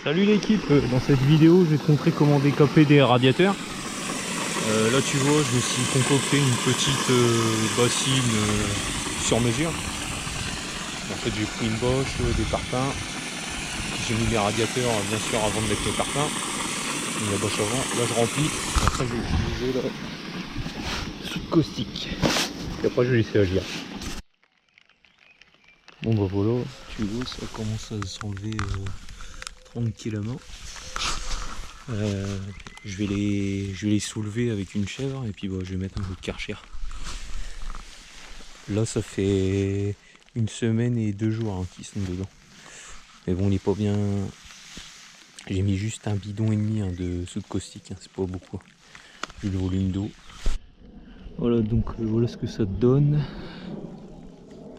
Salut l'équipe, dans cette vidéo je vais te montrer comment décaper des radiateurs. Là tu vois, je me suis concocté une petite bassine sur mesure. En fait j'ai pris une boche, des parpaings, j'ai mis les radiateurs bien sûr avant de mettre les parpaings, j'ai mis la boche avant, là je remplis, après je vais utiliser la soude caustique et après je vais laisser agir. Bon bah voilà, tu vois ça commence à s'enlever tranquillement. Je vais les soulever avec une chèvre et puis bah, je vais mettre un peu de Karcher. Là ça fait 1 semaine et 2 jours hein, qu'ils sont dedans. Mais bon il est pas bien. J'ai mis juste 1,5 bidon de soude caustique, hein, c'est pas beaucoup. Vu le volume d'eau. Voilà donc voilà ce que ça donne.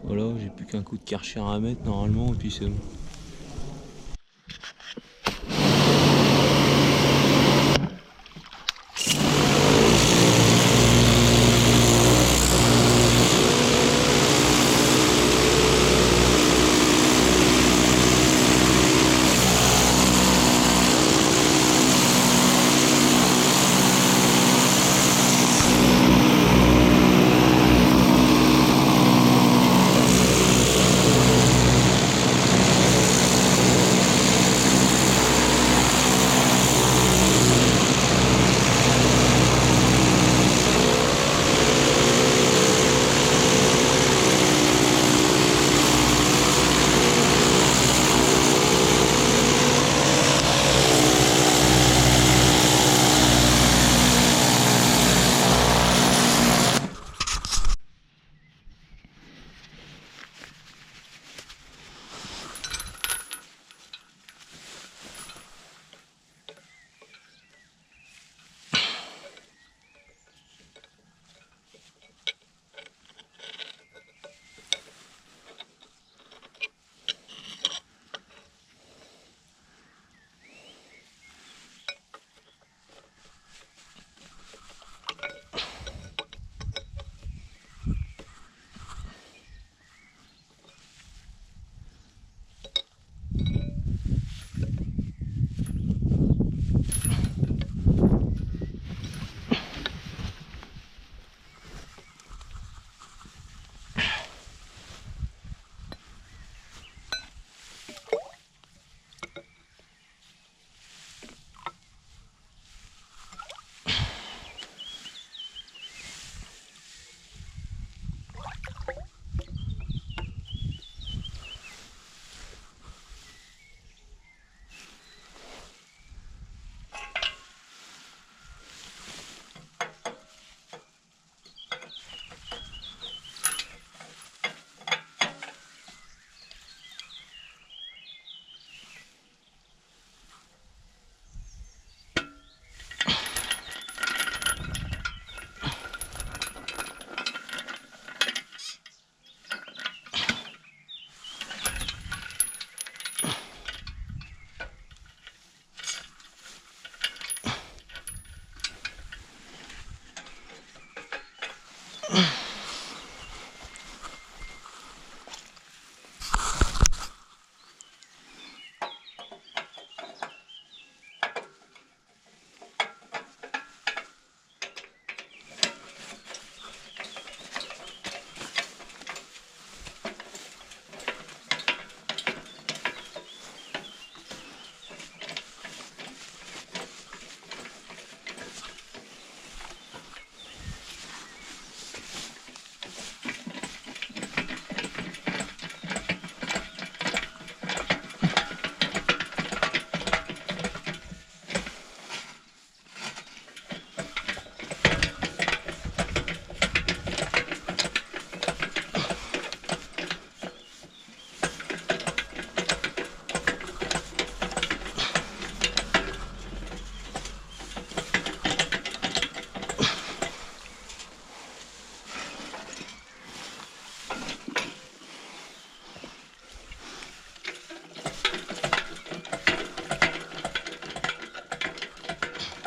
Voilà, j'ai plus qu'un coup de Karcher à mettre normalement et puis c'est bon.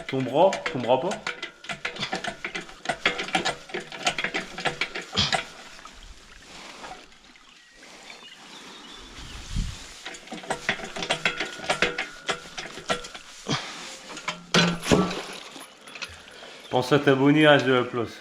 Ton bras pas? Pense à t'abonner, reste de la place.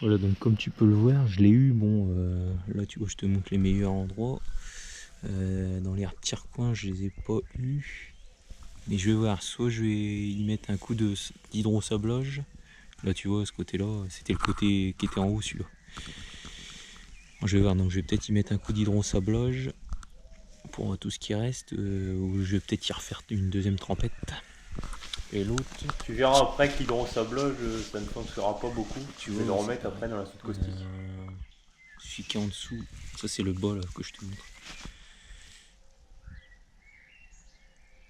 Voilà, donc comme tu peux le voir, je l'ai eu. Bon, là tu vois, je te montre les meilleurs endroits. Dans les petits recoins, je les ai pas eu. Mais je vais voir, soit je vais y mettre un coup d'hydrosablage. Là tu vois, ce côté-là, c'était le côté qui était en haut, celui-là. Je vais voir, donc je vais peut-être y mettre un coup d'hydrosablage pour tout ce qui reste, ou je vais peut-être y refaire une deuxième trempette. Et l'autre, Tu verras après que l'hydrosablage, ça ne fonctionnera pas beaucoup. Tu vas le remettre après dans la soude caustique. Celui qui est en dessous, ça c'est le bas là que je te montre.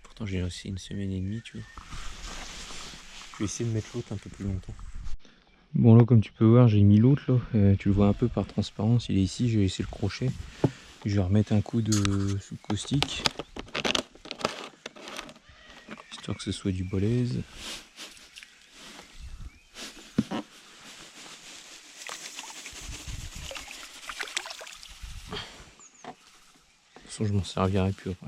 Pourtant j'ai resté une semaine et demie, tu vois. Je vais essayer de mettre l'autre un peu plus longtemps. Bon là comme tu peux voir, j'ai mis l'autre là, tu le vois un peu par transparence, il est ici, j'ai laissé le crochet. Je vais remettre un coup de soude caustique, histoire que ce soit du balèze. De toute façon je m'en servirai plus après.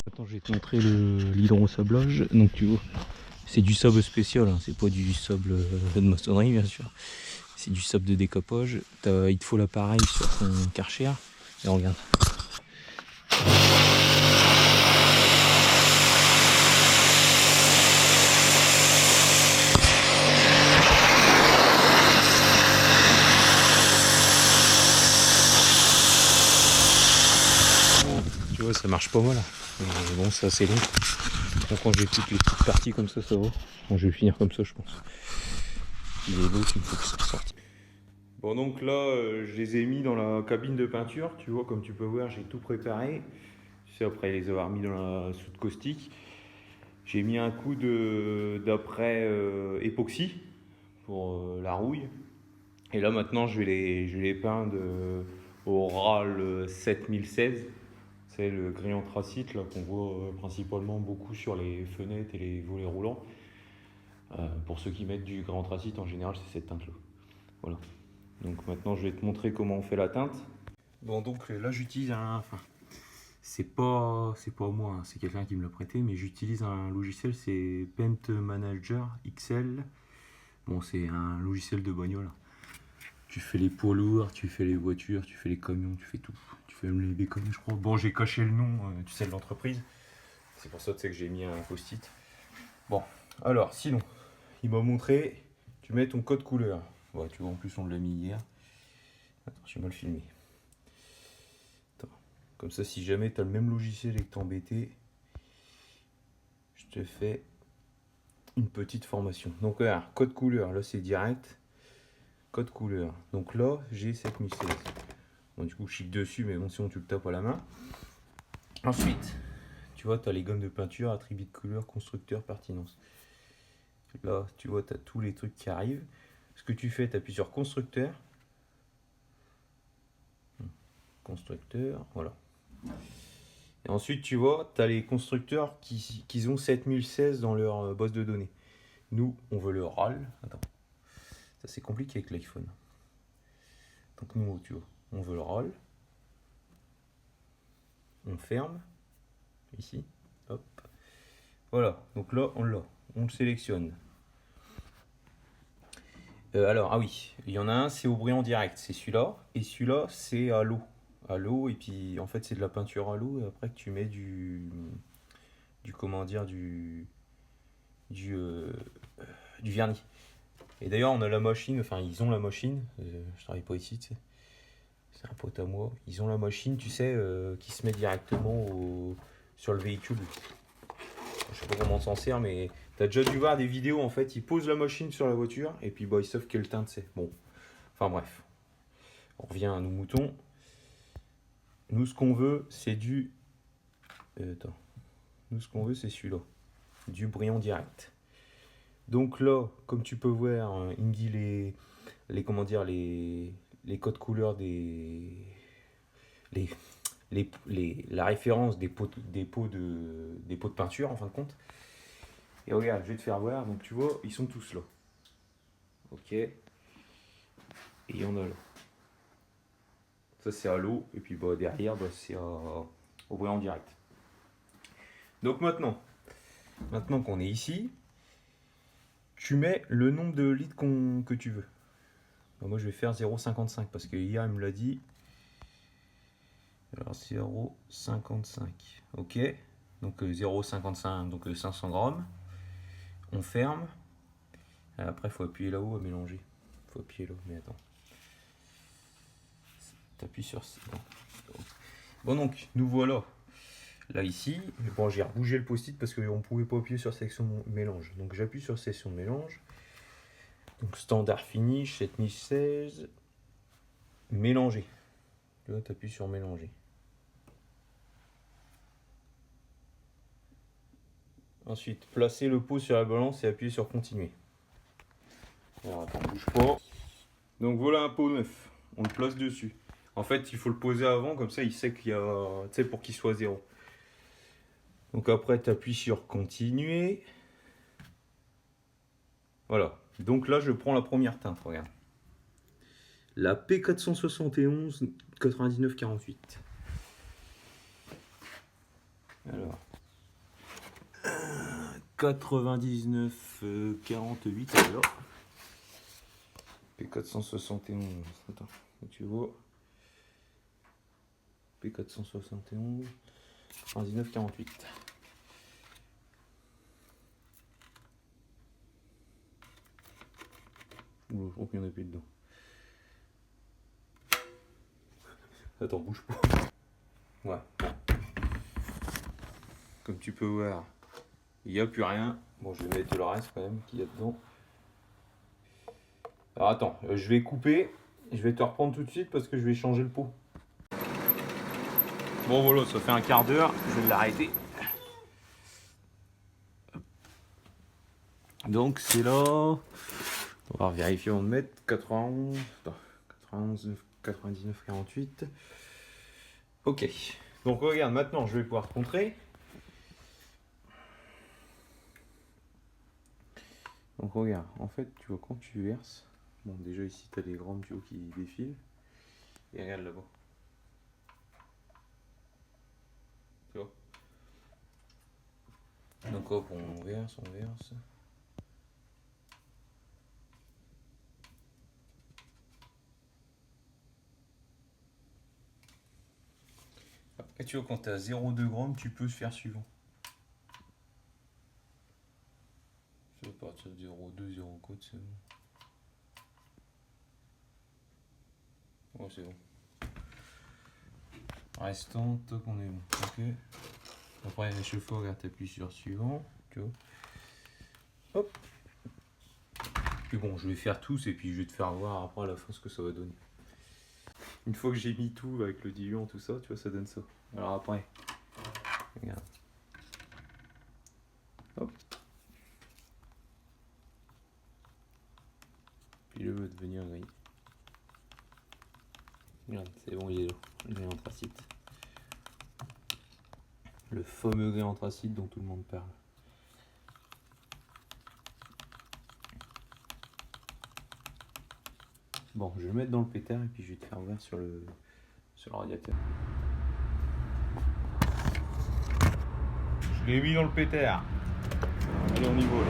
Attends, je vais te montrer l'hydrosablage. Donc tu vois, c'est du sable spécial, hein. C'est pas du sable de maçonnerie bien sûr. C'est du sable de découpage. Il te faut l'appareil sur ton Karcher. Et regarde. Tu vois, ça marche pas mal. Mais bon, c'est assez long. Donc quand j'ai toutes les petites parties comme ça, ça va. Bon, je vais finir comme ça, je pense. Il est l'autre, il faut que ça sorte. Bon, donc là, je les ai mis dans la cabine de peinture. Tu vois, comme tu peux voir, j'ai tout préparé. Tu sais, après les avoir mis dans la soude caustique. J'ai mis un coup d'après époxy pour la rouille. Et là maintenant je vais les peindre au RAL 7016. C'est le gris anthracite là, qu'on voit principalement beaucoup sur les fenêtres et les volets roulants. Pour ceux qui mettent du gris anthracite, en général c'est cette teinte là. Voilà. Donc maintenant je vais te montrer comment on fait la teinte. Bon, donc là j'utilise c'est pas moi, hein, c'est quelqu'un qui me l'a prêté, mais j'utilise un logiciel, c'est Paint Manager XL. Bon, c'est un logiciel de bagnole. Tu fais les poids lourds, tu fais les voitures, tu fais les camions, tu fais tout. Tu fais même les bécanes, je crois. Bon, j'ai caché le nom, tu sais, de l'entreprise. C'est pour ça, tu sais, que j'ai mis un post-it. Bon, alors, sinon, il m'a montré, tu mets ton code couleur. Bon, tu vois, en plus, on l'a mis hier. Attends, j'ai mal filmé. Attends. Comme ça, si jamais tu as le même logiciel et que t'es embêté, je te fais une petite formation. Donc, regarde, code couleur, là, c'est direct. Code couleur. Donc là, j'ai 7016. Bon, du coup, je chic dessus, mais bon, sinon, tu le tapes à la main. Ensuite, tu vois, tu as les gommes de peinture, attributs de couleur, constructeur, pertinence. Là, tu vois, tu as tous les trucs qui arrivent. Ce que tu fais, tu appuies sur constructeur. Constructeur, voilà. Et ensuite, tu vois, tu as les constructeurs qui ont 7016 dans leur base de données. Nous, on veut le RAL. Attends, ça c'est compliqué avec l'iPhone. Donc nous, tu vois, on veut le RAL. On ferme. Ici. Hop. Voilà, donc là, on l'a. On le sélectionne. Alors, ah oui, il y en a un, c'est au brillant direct, c'est celui-là. Et celui-là, c'est à l'eau. À l'eau, et puis en fait, c'est de la peinture à l'eau. Et après, que tu mets comment dire, du, euh, du vernis. Et d'ailleurs, on a la machine, enfin, ils ont la machine. Je travaille pas ici, tu sais. C'est un pote à moi. Ils ont la machine, tu sais, qui se met directement sur le véhicule. Je sais pas comment on s'en sert, mais t'as déjà dû voir des vidéos, en fait, ils posent la machine sur la voiture, et puis bah, ils savent quelle teinte c'est. Bon, enfin bref. On revient à nos moutons. Nous, ce qu'on veut, c'est du... attends. Nous, ce qu'on veut, c'est celui-là. Du brillant direct. Donc là, comme tu peux voir, il me dit comment dire, les codes couleurs la référence des pots de peinture, en fin de compte. Et regarde, je vais te faire voir. Donc tu vois, ils sont tous là. Ok. Et il y en a là. Ça, c'est à l'eau. Et puis bah, derrière, bah, c'est au brillant direct. Donc maintenant qu'on est ici, tu mets le nombre de litres que tu veux. Bah, moi, je vais faire 0,55 parce que hier, il me l'a dit. Alors, 0,55. Ok. Donc, 0,55, donc 500 grammes. On ferme. Après, il faut appuyer là-haut à mélanger. Il faut appuyer là, mais attends. T'appuies sur... Bon, donc, nous voilà. Là, ici, bon, j'ai rebougé le post-it parce qu'on ne pouvait pas appuyer sur section de mélange. Donc, j'appuie sur section de mélange. Donc, standard finish, 7016. Mélanger. Là, tu appuies sur mélanger. Ensuite, placer le pot sur la balance et appuyer sur continuer. Alors, attends, bouge pas. Donc, voilà un pot neuf. On le place dessus. En fait, il faut le poser avant, comme ça, il sait qu'il y a... Tu sais, pour qu'il soit 0. Donc, après, tu appuies sur continuer. Voilà. Donc là, je prends la première teinte, regarde. La P471 9948. Alors. 9948, alors. P471. Attends, tu vois. P471 9948. Oula, je crois qu'il y en a plus dedans. Attends, bouge pas. Ouais. Comme tu peux voir, il n'y a plus rien. Bon, je vais mettre le reste quand même qu'il y a dedans. Alors attends, je vais couper. Je vais te reprendre tout de suite parce que je vais changer le pot. Bon voilà, ça fait un quart d'heure. Je vais l'arrêter. Donc c'est là. On va vérifier avant de mettre 91. Attends, 91, 99, 48. Ok. Donc regarde, maintenant je vais pouvoir te montrer. Donc regarde, en fait, tu vois, quand tu verses, bon déjà ici tu as les grammes tu vois, qui défilent, et regarde là-bas. Tu vois. Donc hop, on verse. Après tu vois, quand tu as 0,2 grammes, tu peux faire suivant. partir de 0,2, 0 code, c'est bon. Ouais, c'est bon. Restant, top, on est bon. Ok. Après, à chaque fois, regarde, t'appuies sur suivant. Tu vois. Hop. Puis bon, je vais faire tous et puis je vais te faire voir après à la fin ce que ça va donner. Une fois que j'ai mis tout avec le diluant, tout ça, tu vois, ça donne ça. Alors après, regarde. Hop. Puis le veut devenir gris. Regarde, c'est bon, il est là. Le gris anthracite. Le fameux gris anthracite dont tout le monde parle. Bon, je vais le mettre dans le pétard et puis je vais te faire ouvrir sur le radiateur. Je l'ai mis dans le pétard. Allez, on y va là.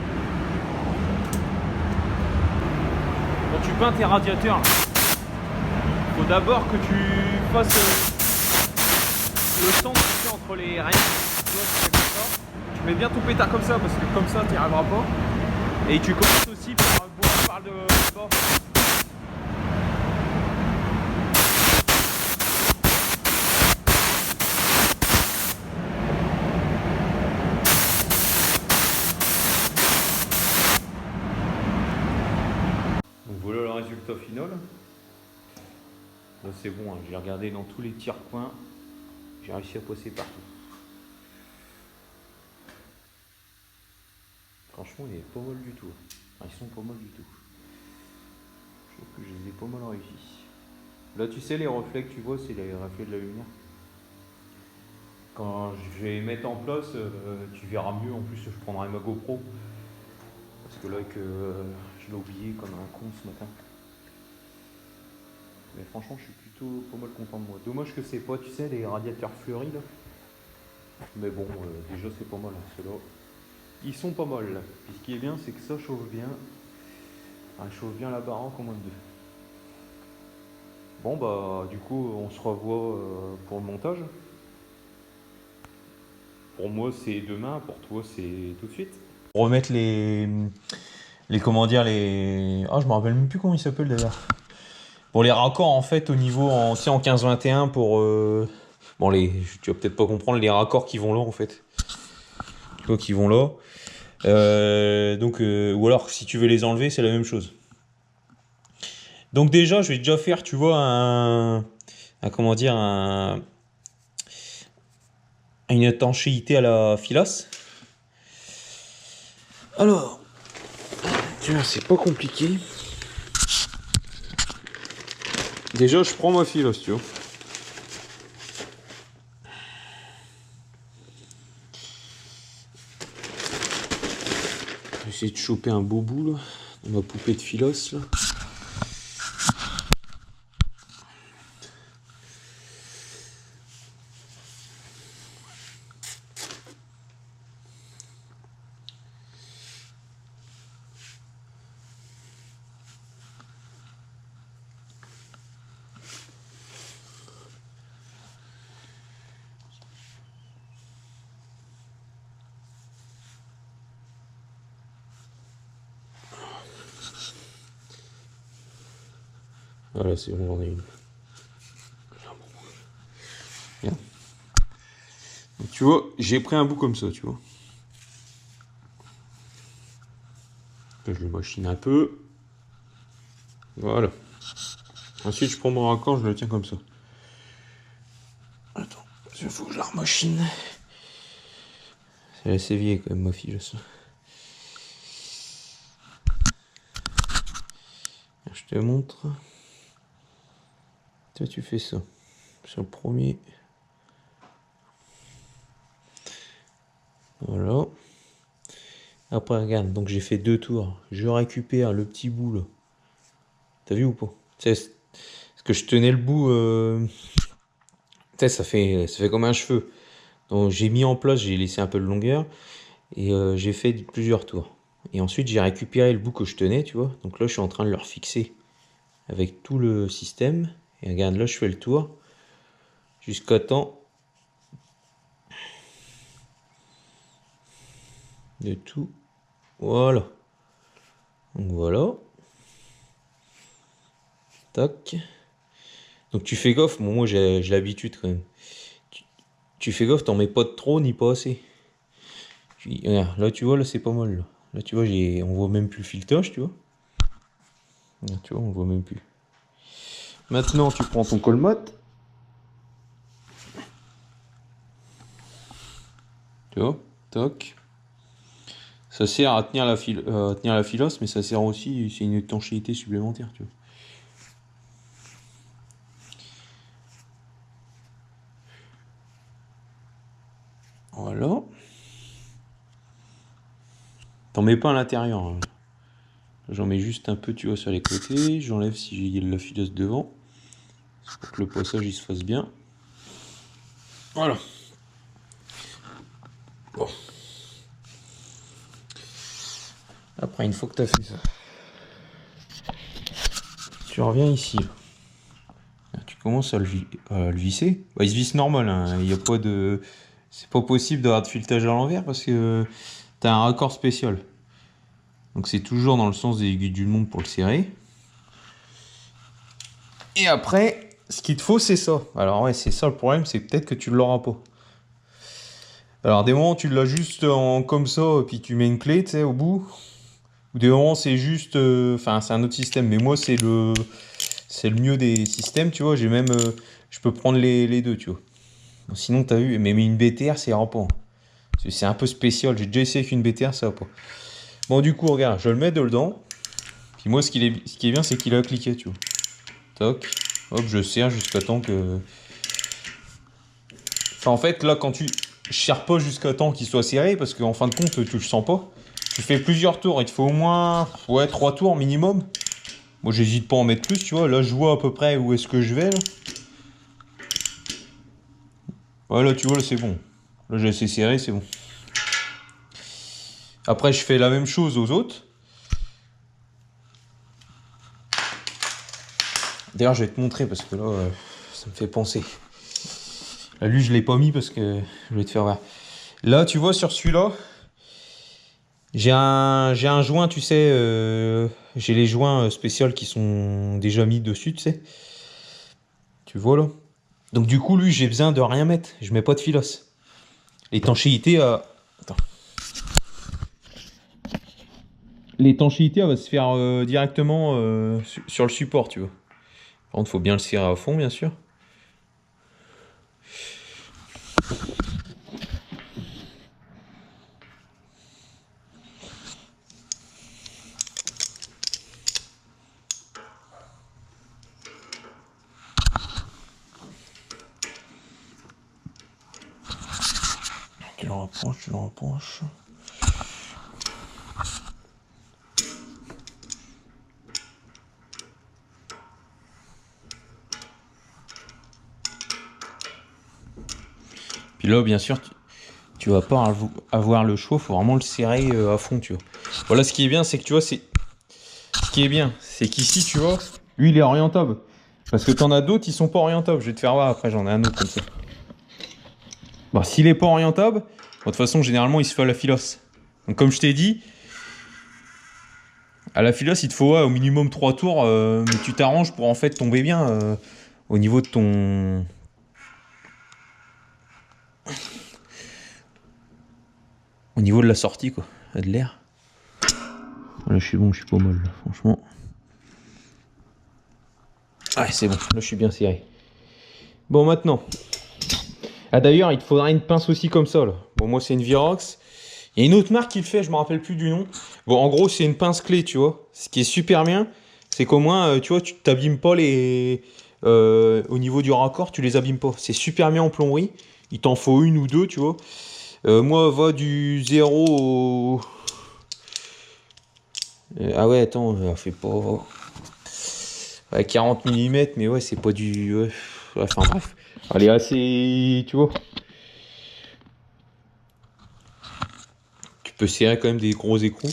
Quand tu peins tes radiateurs, il faut d'abord que tu fasses le centre entre les rayons. Tu vois, tu fais comme ça. Tu mets bien ton pétard comme ça parce que comme ça, tu n'y arriveras pas. Et tu commences aussi par boire par le bas. Voilà le résultat final. Là c'est bon, hein. J'ai regardé dans tous les petits recoins, j'ai réussi à passer partout. Franchement il est pas mal du tout. Enfin, ils sont pas mal du tout. Je trouve que je les ai pas mal réussi. Là tu sais les reflets que tu vois, c'est les reflets de la lumière. Quand je vais mettre en place, tu verras mieux. En plus je prendrai ma GoPro. Parce que là je l'ai oublié comme un con ce matin. Mais franchement, je suis plutôt pas mal content de moi. Dommage que c'est pas, tu sais, les radiateurs fleuris là. Mais bon, déjà c'est pas mal, hein, ceux-là. Ils sont pas mal. Là. Puis ce qui est bien, c'est que ça chauffe bien. Ah, chauffe bien la baraque en moins de 2. Bon bah, du coup, on se revoit pour le montage. Pour moi, c'est demain. Pour toi, c'est tout de suite. Remettre les comment dire, les... Ah, je me rappelle même plus comment ils s'appellent d'ailleurs. Pour les raccords en fait au niveau en 15-21 pour bon tu vas peut-être pas comprendre les raccords qui vont là en fait. Tu vois qui vont là. Ou alors si tu veux les enlever c'est la même chose. Donc déjà je vais déjà faire tu vois comment dire une étanchéité à la filasse. Alors tu vois c'est pas compliqué. Déjà, je prends ma filasse, tu vois. Je vais essayer de choper un beau bout, là, dans ma poupée de filasse, là. Voilà, c'est bon, j'en ai une. Bien. Donc, tu vois, j'ai pris un bout comme ça, tu vois. Je le machine un peu. Voilà. Ensuite, je prends mon raccord, je le tiens comme ça. Attends, il faut que je la remachine. C'est assez vieille quand même, ma fille, ça. Je te montre. Toi, tu fais ça. Sur le premier. Voilà. Après, regarde, donc j'ai fait 2 tours. Je récupère le petit bout là. T'as vu ou pas? Tu sais, parce que je tenais le bout. Tu sais, ça fait comme un cheveu. Donc j'ai mis en place, j'ai laissé un peu de longueur. Et j'ai fait plusieurs tours. Et ensuite, j'ai récupéré le bout que je tenais, tu vois. Donc là, je suis en train de le refixer avec tout le système. Et regarde, là, je fais le tour. Jusqu'à temps de tout. Voilà. Donc voilà. Tac. Donc tu fais gaffe, bon, moi j'ai l'habitude quand même. Tu fais gaffe, t'en mets pas de trop ni pas assez. Regarde, là tu vois, là c'est pas mal. Là tu vois, on voit même plus le filetage, tu vois. Là, tu vois, on voit même plus. Maintenant tu prends ton colmate. Tu vois, toc. Ça sert à tenir la filasse, mais ça sert aussi, c'est une étanchéité supplémentaire, tu vois. Voilà. T'en mets pas à l'intérieur. Hein. J'en mets juste un peu, tu vois, sur les côtés. J'enlève si j'ai la filasse devant. Pour que le passage il se fasse bien. Voilà. Bon. Après, une fois que tu as fait ça, tu reviens ici. Tu commences à le visser. Bah, il se visse normal. Hein. Il y a pas de... C'est pas possible d'avoir de filetage à l'envers parce que tu as un raccord spécial. Donc c'est toujours dans le sens des aiguilles du monde pour le serrer. Et après, ce qu'il te faut, c'est ça. Alors ouais, c'est ça le problème, c'est peut-être que tu ne l'auras pas. Alors des moments, tu l'as juste comme ça, et puis tu mets une clé, tu sais, au bout. Ou des moments, c'est juste... Enfin, c'est un autre système, mais moi, c'est le mieux des systèmes, tu vois. J'ai même... je peux prendre les deux, tu vois. Bon, sinon, tu as vu, mais une BTR, ça ira pas. C'est un peu spécial. J'ai déjà essayé avec une BTR, ça va pas. Bon, du coup, regarde, je le mets dedans. Puis moi, ce qui est bien, c'est qu'il a cliqué, tu vois. Toc. Hop, je serre jusqu'à temps que... Enfin, en fait, là, quand je serre pas jusqu'à temps qu'il soit serré, parce qu'en fin de compte, tu le sens pas. Tu fais plusieurs tours, il te faut au moins 3 tours minimum. Moi, j'hésite pas à en mettre plus, tu vois. Là, je vois à peu près où est-ce que je vais, là. Ouais, là, tu vois, là, c'est bon. Là, j'ai assez serré, c'est bon. Après, je fais la même chose aux autres. D'ailleurs, je vais te montrer, parce que là, ça me fait penser. Là, lui, je l'ai pas mis parce que je vais te faire voir. Là, tu vois, sur celui-là, j'ai un joint, tu sais, j'ai les joints spéciaux qui sont déjà mis dessus, tu sais. Tu vois, là. Donc, du coup, lui, j'ai besoin de rien mettre. Je mets pas de filasse. L'étanchéité, attends. L'étanchéité, elle va se faire directement sur le support, tu vois. Par contre, il faut bien le serrer à fond, bien sûr. Tu le rapproches. Puis là, bien sûr, tu vas pas avoir le choix, il faut vraiment le serrer à fond, tu vois. Voilà, ce qui est bien, c'est que tu vois, ce qui est bien, c'est qu'ici, tu vois, lui, il est orientable. Parce que t'en as d'autres, ils sont pas orientables. Je vais te faire voir après, j'en ai un autre comme ça. Bon, s'il est pas orientable, de toute façon, généralement, il se fait à la filasse. Donc, comme je t'ai dit, à la filasse, il te faut au minimum 3 tours, mais tu t'arranges pour en fait tomber bien au niveau de ton... Au niveau de la sortie, quoi, de l'air. Là, je suis bon, je suis pas mal, là, franchement. Ouais, c'est bon, là, je suis bien serré. Bon, maintenant. Ah, d'ailleurs, il te faudra une pince aussi comme ça, là. Bon, moi, c'est une Virox. Il y a une autre marque qui le fait, je me rappelle plus du nom. Bon, en gros, c'est une pince clé, tu vois. Ce qui est super bien, c'est qu'au moins, tu vois, tu t'abîmes pas les... au niveau du raccord, tu les abîmes pas. C'est super bien en plomberie. Il t'en faut une ou deux, tu vois. Moi, va du 0 au... ah ouais, attends, fait pas... Ouais, 40 mm, mais ouais, c'est pas du... Ouais. Enfin bref. Elle est assez... Tu vois. Tu peux serrer quand même des gros écrous.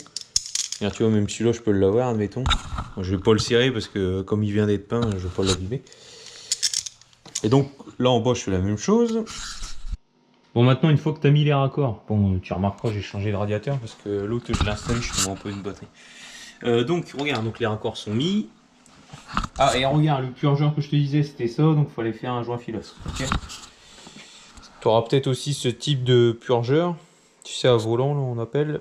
Regarde, tu vois, même celui-là, je peux l'avoir, admettons. Bon, je vais pas le serrer parce que comme il vient d'être peint, je vais pas l'abîmer. Et donc, là en bas, je fais la même chose. Bon, maintenant, une fois que tu as mis les raccords, bon, tu remarqueras, j'ai changé le radiateur parce que l'autre, je l'ai installé, je suis tombé un peu une batterie. Donc regarde, donc les raccords sont mis. Ah et regarde, le plongeur que je te disais c'était ça, donc il fallait faire un joint filos. Ok. Tu auras peut-être aussi ce type de purgeur, tu sais à volant là on appelle.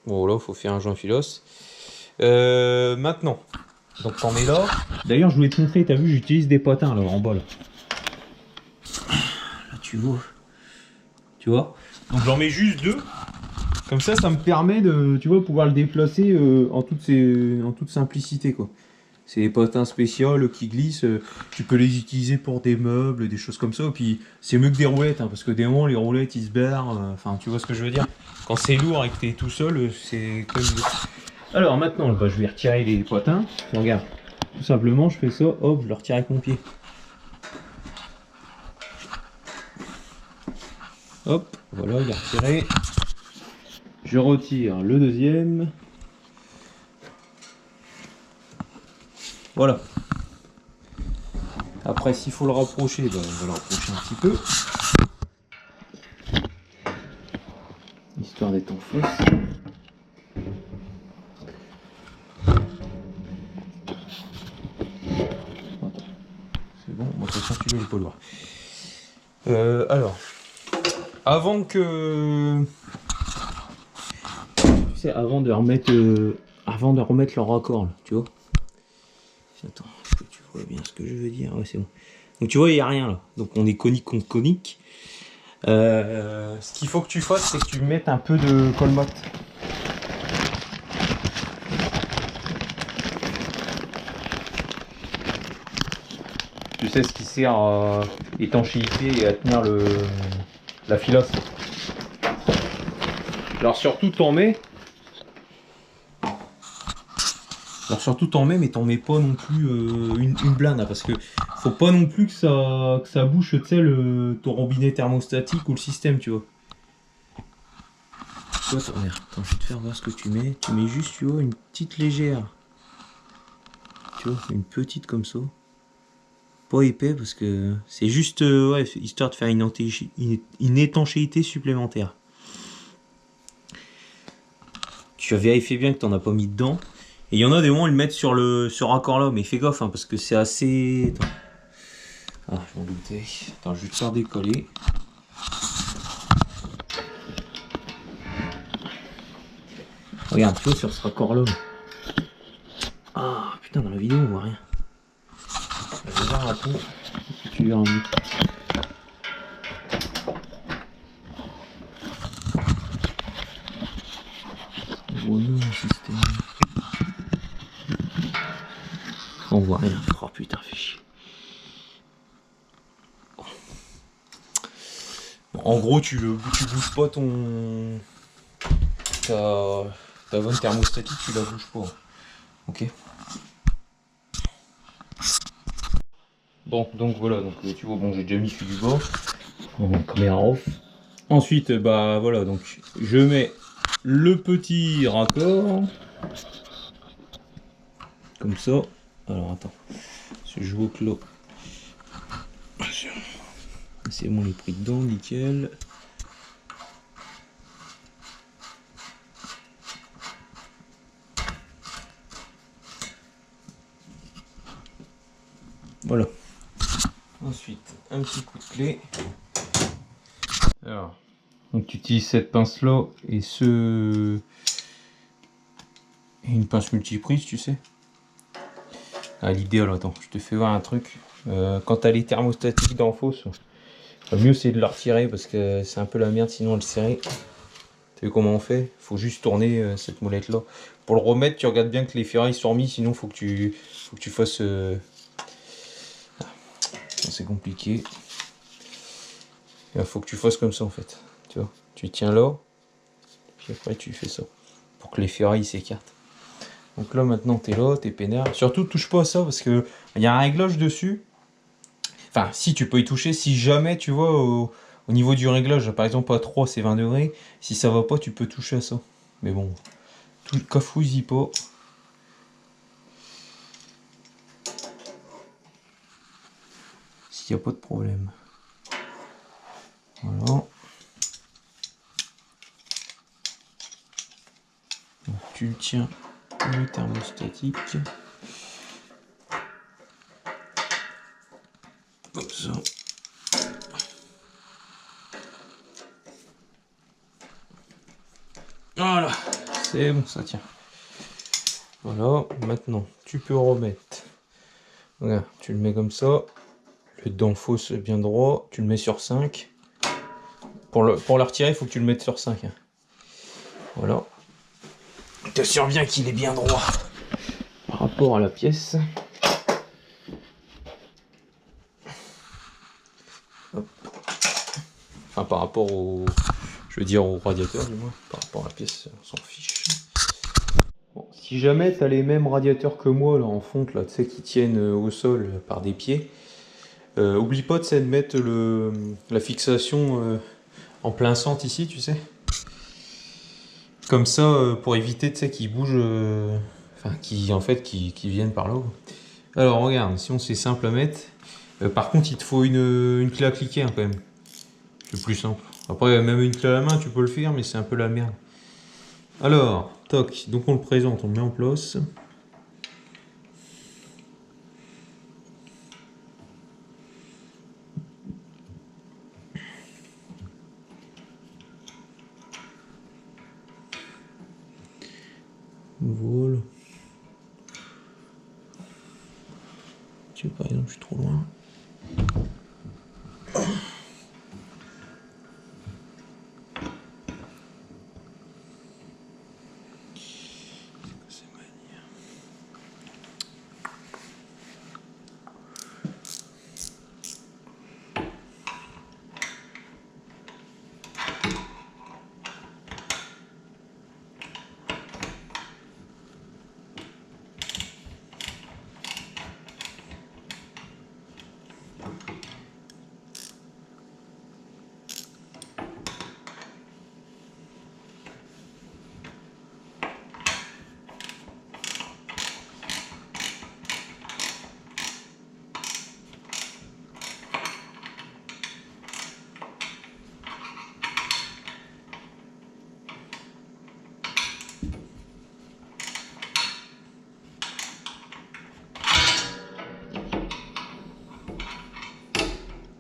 Bon là il faut faire un joint filos. Maintenant, donc t'en mets là. D'ailleurs je voulais te montrer, t'as vu j'utilise des potins là en bas là. Là tu vois. Tu vois. Donc j'en mets juste 2. Comme ça me permet de, tu vois, pouvoir le déplacer en toute simplicité quoi. C'est des potins spéciaux qui glissent. Tu peux les utiliser pour des meubles, des choses comme ça. Et puis c'est mieux que des roulettes, hein, parce que des moments les roulettes ils se barrent. Enfin, tu vois ce que je veux dire. Quand c'est lourd et que t'es tout seul, c'est comme. Alors maintenant, bah, je vais retirer les potins. Regarde, tout simplement, je fais ça. Hop, je le retire avec mon pied. Hop, voilà, il est retiré. Je retire le deuxième. Voilà. Après, s'il faut le rapprocher, bah, on va le rapprocher un petit peu. Histoire d'être en face. C'est bon, moi de toute façon celui-là il est pas lourd. Alors, avant que... Tu sais, avant de remettre le raccord, là, tu vois. Attends, est-ce que tu vois bien ce que je veux dire? Ouais, c'est bon. Donc tu vois, il n'y a rien là. Donc on est conique contre conique. Ce qu'il faut que tu fasses, c'est que tu mettes un peu de colmat. Tu sais ce qui sert à étanchéité et à tenir la filasse. Alors surtout t'en mets. Mais t'en mets pas non plus une blinde, hein, parce que faut pas non plus que ça bouche, tu sais, ton robinet thermostatique ou le système, tu vois. Tu vois, attends, je vais te faire voir ce que tu mets. Tu mets juste, tu vois, une petite légère. Tu vois, une petite comme ça. Pas épais parce que c'est juste, ouais, histoire de faire une étanchéité supplémentaire. Tu vas vérifier bien que t'en as pas mis dedans. Et il y en a des moments, ils le mettent sur ce raccord là, mais fais gaffe, hein, parce que c'est assez... Attends. Ah, je m'en doutais. Attends, je vais te faire décoller. Regarde, tu vois, sur ce raccord là. Ah, putain, dans la vidéo, on voit rien. Je vais voir un peu. Est-ce que tu verras mieux? On voit rien. Oh putain, fais chier. Bon, en gros, tu bouges pas ta bonne thermostatique, tu la bouges pas. Ok. Bon, donc voilà, donc tu vois, bon, j'ai déjà mis celui du bas. Caméra off. Ensuite, bah voilà, donc je mets le petit raccord. Comme ça. Alors attends. Je vois que là. C'est bon, il est pris dedans, nickel. Voilà. Ensuite, un petit coup de clé. Alors, donc tu utilises cette pince là et et une pince multiprise, tu sais. Ah, l'idéal, attends, je te fais voir un truc. Quand tu as les thermostatiques d'en fausse, le mieux c'est de la retirer parce que c'est un peu la merde sinon elle serrer. Tu sais comment on fait? Faut juste tourner cette molette là. Pour le remettre, tu regardes bien que les ferrailles sont remis, sinon faut que tu fasses. C'est compliqué. Il faut que tu fasses comme ça en fait. Tu vois, tu tiens là, puis après tu fais ça pour que les ferrailles s'écartent. Donc là maintenant t'es là, t'es peinard. Surtout touche pas à ça parce que il y a un réglage dessus. Enfin, si tu peux y toucher, si jamais tu vois au niveau du réglage, par exemple à 3 c'est 20 degrés, si ça va pas, tu peux toucher à ça. Mais bon, cafouille pas. S'il n'y a pas de problème. Voilà. Donc, tu le tiens Le thermostatique. Comme ça. Voilà, c'est bon, ça tient. Voilà, maintenant tu peux remettre. Voilà, tu le mets comme ça. Le dent fausse bien droit. Tu le mets sur 5. Pour le retirer, il faut que tu le mettes sur 5. Hein. Voilà. T'assures bien qu'il est bien droit par rapport à la pièce. Hop. Enfin, par rapport au... Je veux dire au radiateur, du moins. Par rapport à la pièce, on s'en fiche. Bon, si jamais tu as les mêmes radiateurs que moi, là, en fonte, là, tu sais, qui tiennent au sol par des pieds, oublie pas de mettre la fixation en plein centre ici, tu sais. Comme ça, pour éviter, tu sais, qu'ils bougent, enfin, qui viennent par là. Alors, regarde, si on c'est simple à mettre. Par contre, il te faut une clé à cliquer, hein, quand même. C'est plus simple. Après, même une clé à la main, tu peux le faire, mais c'est un peu la merde. Alors, toc, donc on le présente, on le met en place. Voilà. Tu vois, par exemple, je suis trop loin.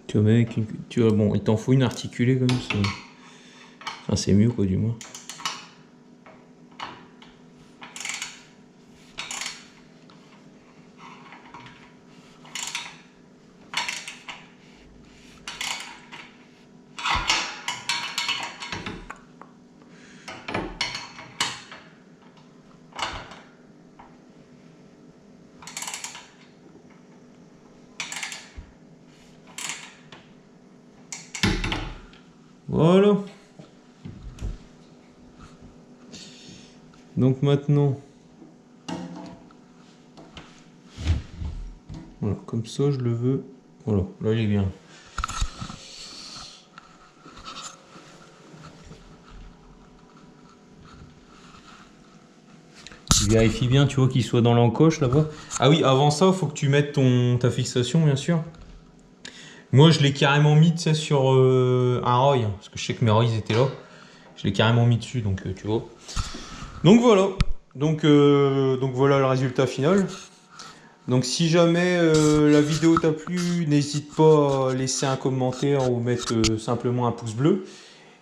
Tu vois, mec, tu vois, bon, il t'en faut une articulée comme ça. Enfin, c'est mieux, quoi, du moins. Voilà. Donc maintenant, voilà, comme ça je le veux. Voilà, là il est bien. Tu vérifies bien, tu vois, qu'il soit dans l'encoche là-bas. Ah oui, avant ça, il faut que tu mettes ta fixation, bien sûr. Moi, je l'ai carrément mis, tu sais, sur un rail, hein, parce que je sais que mes rails étaient là. Je l'ai carrément mis dessus, donc tu vois. Donc voilà. Donc voilà le résultat final. Donc si jamais la vidéo t'a plu, n'hésite pas à laisser un commentaire ou mettre simplement un pouce bleu.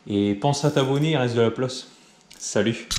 Et pense à t'abonner, il reste de la place. Salut!